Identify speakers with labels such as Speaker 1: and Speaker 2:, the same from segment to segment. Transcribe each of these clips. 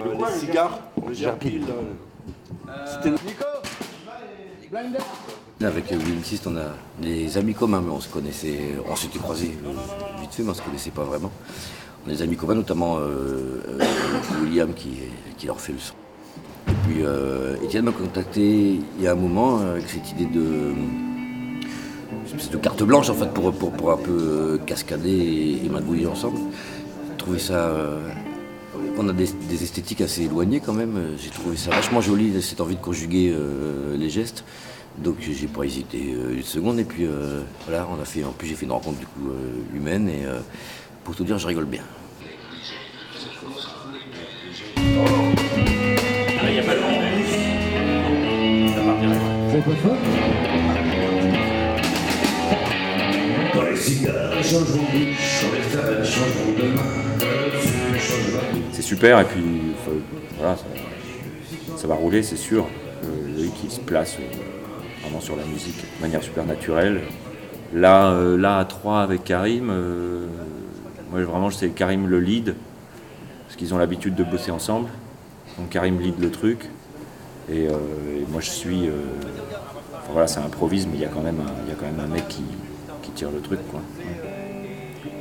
Speaker 1: Les cigares, le Gerpil. C'était Nico.
Speaker 2: Avec Will Sist, on a des amis communs, mais on s'était croisés vite fait, mais on ne se connaissait pas vraiment. On a des amis communs, notamment William qui leur fait le son. Et puis Étienne m'a contacté il y a un moment avec cette idée une espèce de carte blanche en fait pour un peu cascader et magouiller ensemble. J'ai trouvé ça. On a des esthétiques assez éloignées quand même. J'ai trouvé ça vachement joli, cette envie de conjuguer les gestes. Donc j'ai pas hésité une seconde et puis voilà, en plus j'ai fait une rencontre du coup humaine et pour tout dire je rigole bien.
Speaker 3: Il n'y a pas de ça part bien.
Speaker 4: Dans les cigares, changeons de bouche, en extérieur, changeons de main.
Speaker 3: C'est super et puis voilà, ça va rouler, c'est sûr. Lui qui se place vraiment sur la musique de manière super naturelle. Là à 3 avec Karim, moi vraiment c'est Karim le lead, parce qu'ils ont l'habitude de bosser ensemble. Donc Karim lead le truc et moi je suis. Voilà, ça improvise, mais il y a quand même un mec qui tire le truc, quoi.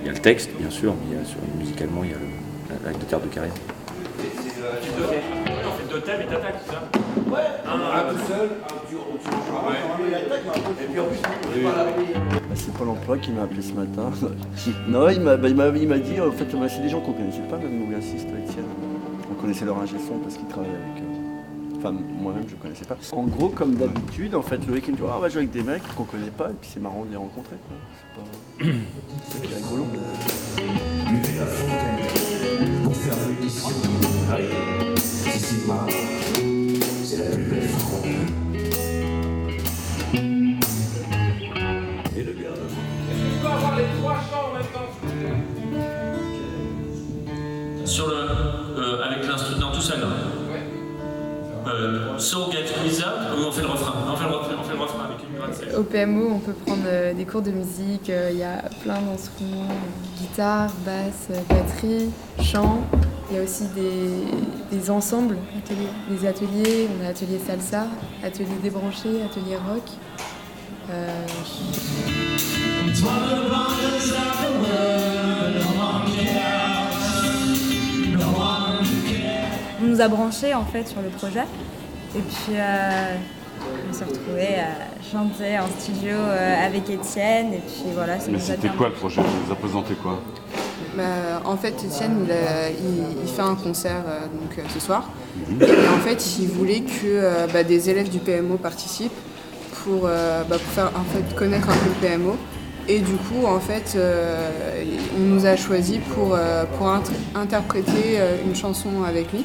Speaker 3: Il y a le texte bien sûr, mais musicalement il y a la guitare de Karim.
Speaker 5: On fait 2 thèmes et t'attaques, c'est ça?
Speaker 1: Ouais, un tout seul, tu il attaque, et puis en plus, on n'est pas là.
Speaker 6: C'est Pôle emploi qui m'a appelé ce matin. Non, il m'a dit, en fait, c'est des gens qu'on connaissait pas, même nous, assiste Étienne. On connaissait leur ingé son parce qu'ils travaillaient avec eux. Enfin, moi-même, je connaissais pas. En gros, comme d'habitude, en fait, Loïc me dit, on va jouer avec des mecs qu'on connaît pas, et puis c'est marrant de les rencontrer, quoi. C'est pas... c'est rigolo.
Speaker 4: Buvez la fontaine pour faire l'émission. Allez, c'est marrant. C'est la plus belle fontaine. Et le gars.
Speaker 5: Il faut avoir les 3 chants en même temps.
Speaker 7: Sur avec l'instrument tout seul. So get without, ou on fait le refrain. On fait le refrain avec une gratte.
Speaker 8: Au PMO, on peut prendre des cours de musique. Il y a plein d'instruments, guitare, basse, batterie, chant. Il y a aussi des ensembles, des ateliers. On a atelier salsa, atelier débranché, atelier rock.
Speaker 9: On nous a branchés en fait sur le projet et puis on s'est retrouvés à chanter en studio avec Étienne et puis voilà.
Speaker 10: Mais c'était quoi le projet? Il vous a présenté quoi?
Speaker 11: En fait, Étienne, il fait un concert ce soir. Et en fait, il voulait que des élèves du PMO participent pour faire en fait, connaître un peu le PMO. Et du coup, en fait, on nous a choisis pour interpréter une chanson avec lui.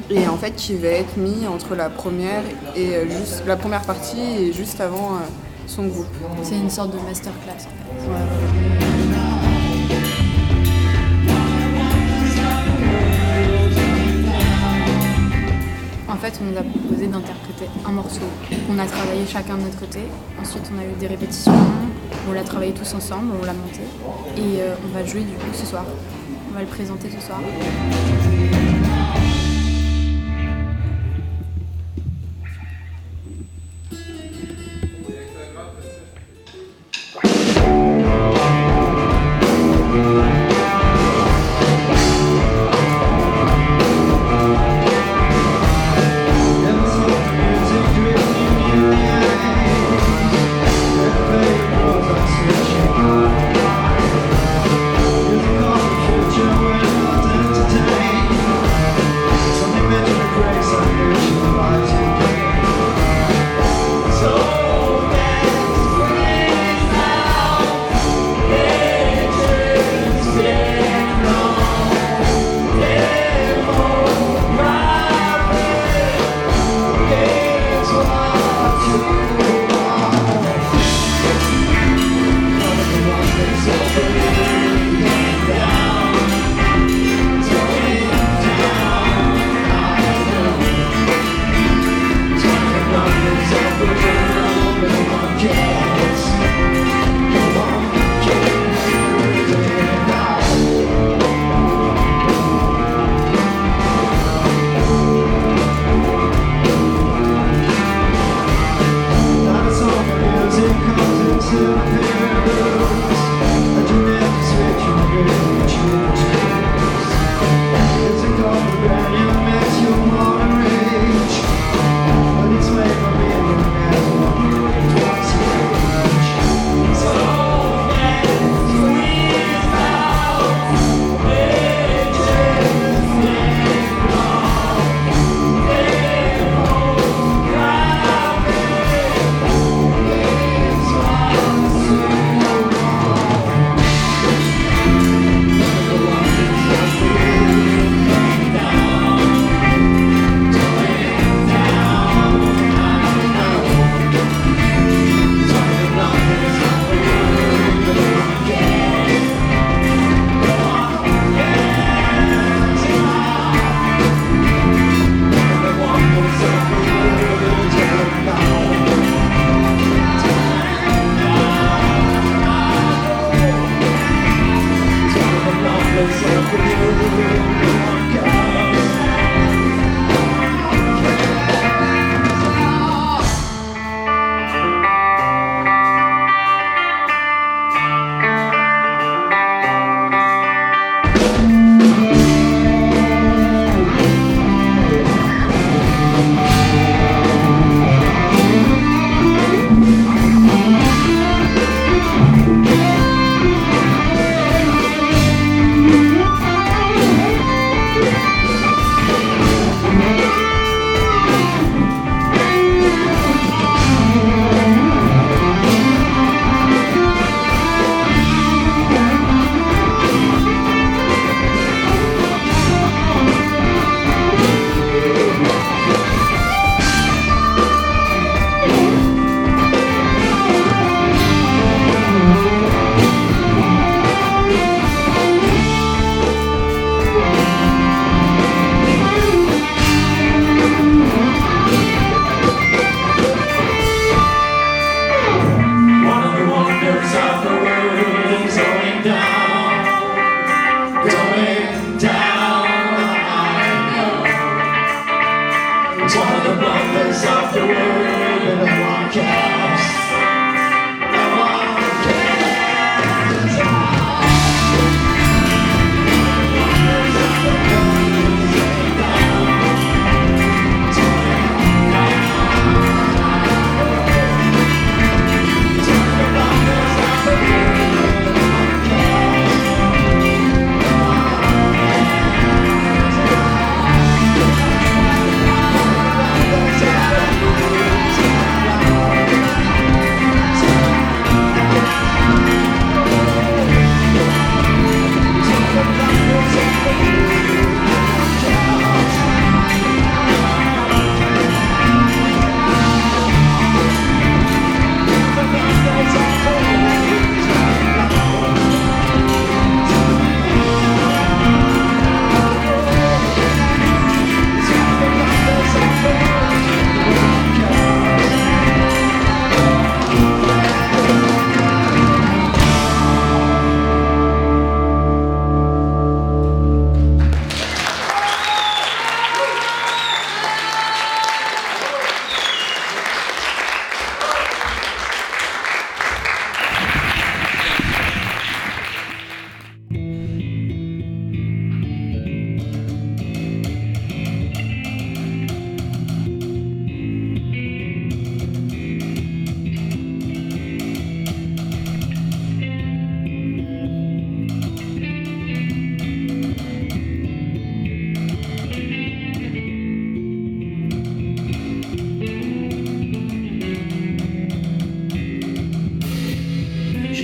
Speaker 11: Et en fait, qui va être mis entre la première partie et juste avant son groupe.
Speaker 9: C'est une sorte de masterclass en fait.
Speaker 11: Ouais.
Speaker 9: En fait, on nous a proposé d'interpréter un morceau qu'on a travaillé chacun de notre côté. Ensuite, on a eu des répétitions, on l'a travaillé tous ensemble, on l'a monté. Et on va le jouer du coup ce soir. On va le présenter ce soir.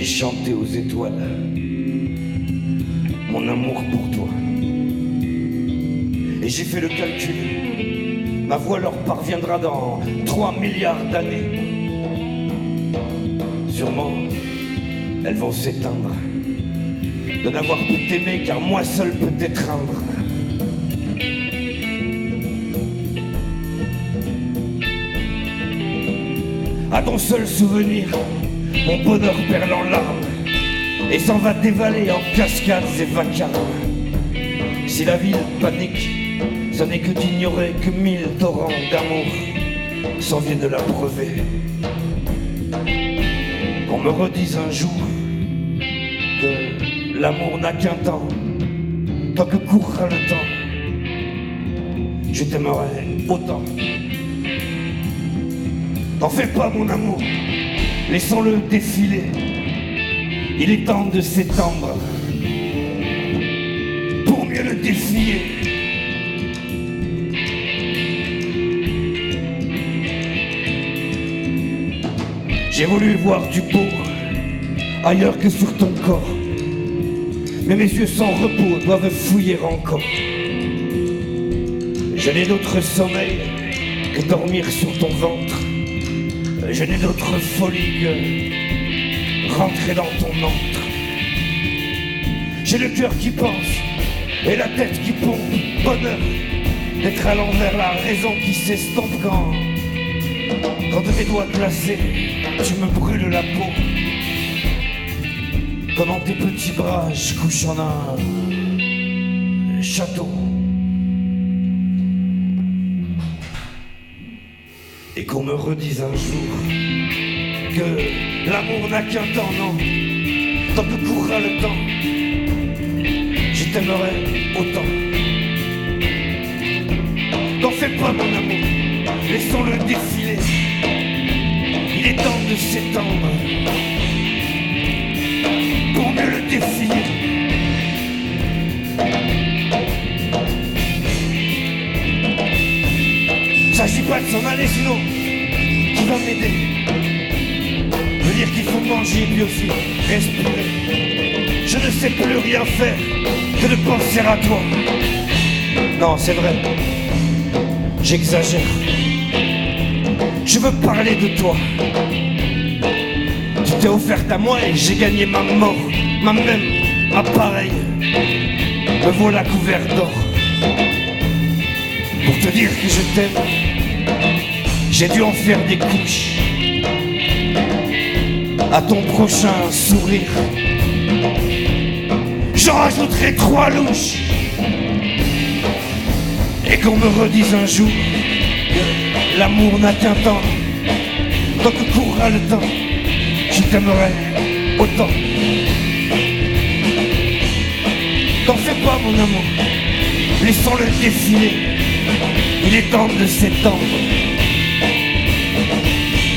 Speaker 4: chanter aux étoiles mon amour pour toi. Et j'ai fait le calcul, ma voix leur parviendra dans 3 milliards d'années. Sûrement, elles vont s'éteindre de n'avoir pu t'aimer, car moi seul peux t'étreindre. À ton seul souvenir, mon bonheur perle en larmes et s'en va dévaler en cascades et vacarmes. Si la ville panique, ce n'est que d'ignorer que 1000 torrents d'amour s'en viennent de la brever. Qu'on me redise un jour que l'amour n'a qu'un temps, tant que courra le temps, je t'aimerai autant. T'en fais pas mon amour, laissons-le défiler, il est temps de s'étendre pour mieux le défier. J'ai voulu voir du beau ailleurs que sur ton corps, mais mes yeux sans repos doivent fouiller encore. Je n'ai d'autre sommeil que dormir sur ton ventre. Je n'ai d'autre folie que rentrer dans ton antre. J'ai le cœur qui pense et la tête qui pompe. Bonheur d'être à l'envers, la raison qui s'estompe quand de tes doigts glacés tu me brûles la peau. Quand dans tes petits bras je couche en un château. Et qu'on me redise un jour que l'amour n'a qu'un temps, non, tant que courra le temps, je t'aimerai autant. T'en fais pas mon amour, laissons-le défiler, il est temps de s'étendre pour mieux le défier. S'agit pas de s'en aller, sinon qui va m'aider? Me dire qu'il faut manger puis aussi respirer. Je ne sais plus rien faire que de penser à toi. Non, c'est vrai, j'exagère. Je veux parler de toi. Tu t'es offerte à moi et j'ai gagné ma mort, ma même, ma pareille. Me voilà couvert d'or. Pour te dire que je t'aime, j'ai dû en faire des couches. À ton prochain sourire, j'en rajouterai 3 louches. Et qu'on me redise un jour que l'amour n'a qu'un temps, tant que courra le temps, je t'aimerai autant. T'en fais pas mon amour, laissons-le défiler, il est temps de s'étendre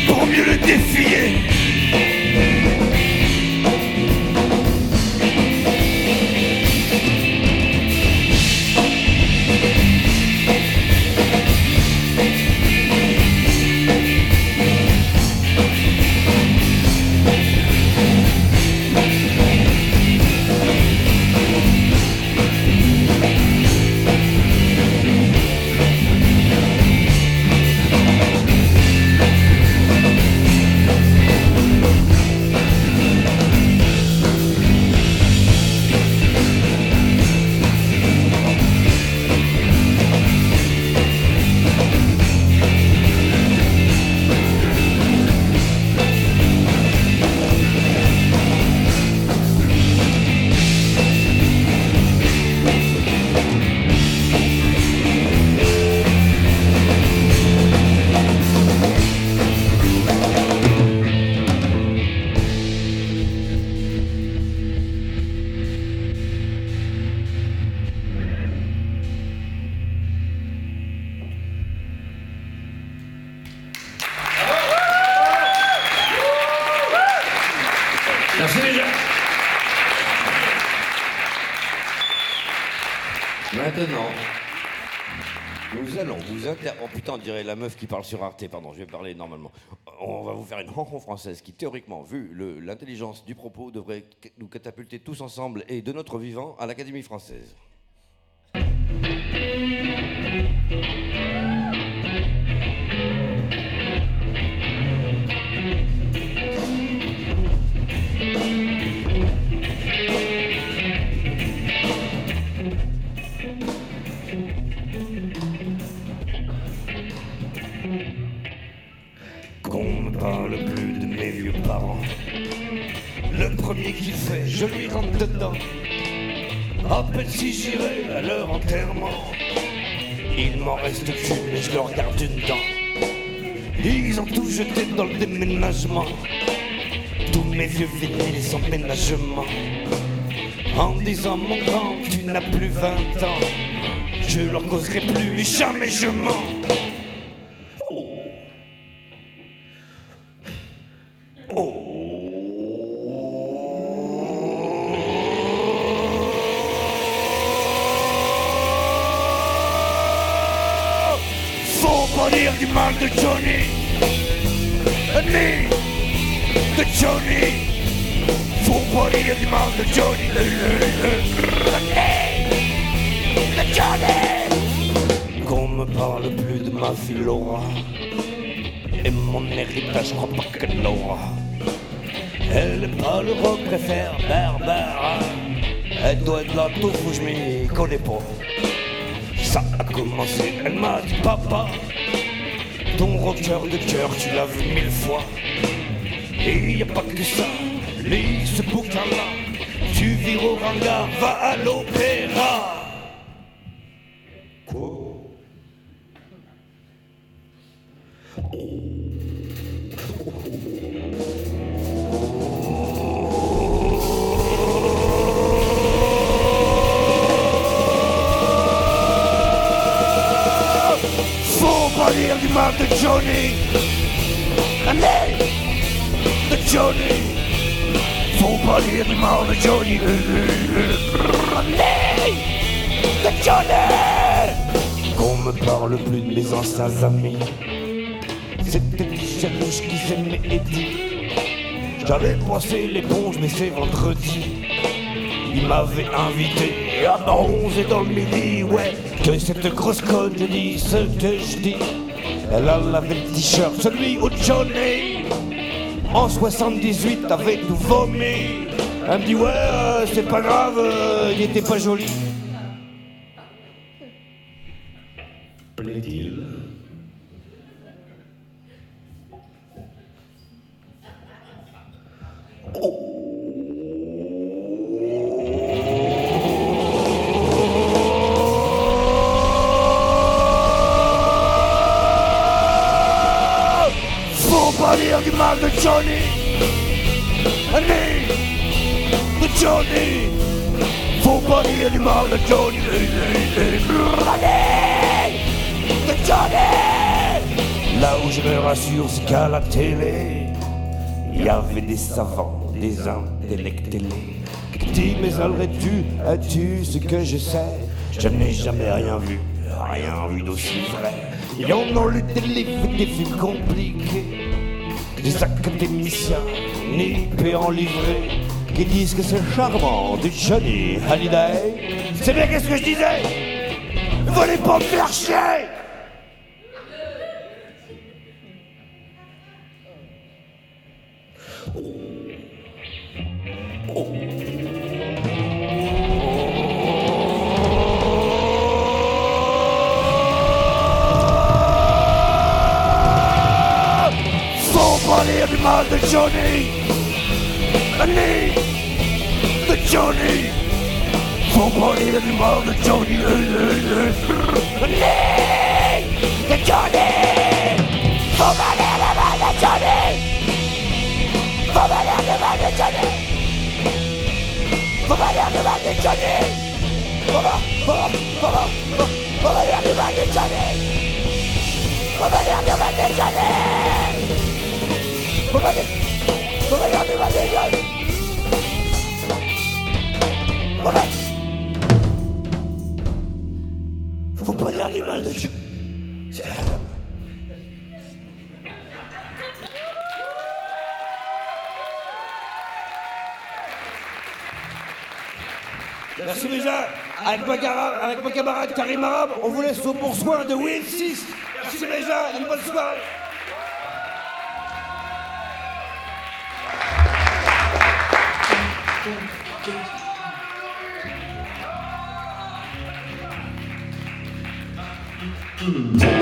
Speaker 4: pour mieux le défier. Merci déjà.
Speaker 2: Maintenant, Nous allons vous Oh putain, on dirait la meuf qui parle sur Arte, pardon, je vais parler normalement. On va vous faire une chanson française qui, théoriquement, vu l'intelligence du propos, devrait nous catapulter tous ensemble et de notre vivant à l'Académie française.
Speaker 4: Qu'on me parle plus de mes vieux parents. Le premier qu'il fait, je lui rentre dedans. À peine si j'irai à leur enterrement. Il m'en reste qu'une et je leur garde une dent. Ils ont tout jeté dans le déménagement. Tous mes vieux vinyles sans ménagement. En disant mon grand, tu n'as plus 20 ans. Je leur causerai plus et jamais je mens. Faut pas dire du mal de Johnny, ni de Johnny. Faut pas dire du mal de Johnny, ni de Johnny. Qu'on me parle plus de ma fille Laura et mon héritage, je crois pas qu'elle l'aura. Elle est pas le rock préfère Berbère. Elle doit être là tout fou, je m'y connais pas. Ça a commencé, elle m'a dit papa, ton rocker de cœur tu l'as vu 1000 fois. Et y a pas que ça, lis ce bouquin là, tu vires au hangar, va à l'opéra. Quoi? Pas dire du mal de Johnny, de Johnny. Faut pas dire du mal de Johnny, de Johnny. Qu'on me parle plus de mes anciens amis. C'était Michel Rouge qui s'aimait Eddie. J'avais passé l'éponge mais c'est vendredi. Il m'avait invité à bronzer dans le midi, ouais. Que cette grosse conne, je dis ce que je dis. Elle avait le t-shirt, celui au Johnny. En 78, avec nous vomi. Elle me dit ouais, c'est pas grave, il était pas joli. Plaît-il? Oh. Pas dire du mal de Johnny, ni de Johnny. Faut pas dire du mal de Johnny, de Johnny. Là où je me rassure, c'est qu'à la télé, il y avait des savants, des intellectuels qui disent mais as-tu ce que je sais? Je n'ai jamais rien vu d'aussi vrai. Ils en ont lu des livres, des films compliqués. Des académiciens nippés en livrée qui disent que c'est charmant du Johnny Hallyday. C'est bien qu'est-ce que je disais? Venez pas me faire chier! Pas dire du mal de Johnny, ni de Johnny. Faut pas dire du mal de Johnny, ni de Johnny. Faut pas dire du mal de Johnny. Faut pas dire du mal de Johnny. Faut pas dire du mal de Johnny. Faut pas dire du mal de Johnny. Faut pas dire du mal de Johnny. Faut pas dire du mal de Johnny. Faut pas dire du mal de Johnny. Merci déjà. Avec ma camarade Karim Arabe, on vous laisse au bon soin de Will 6. Merci déjà, une bonne soirée.
Speaker 12: Mm-hmm.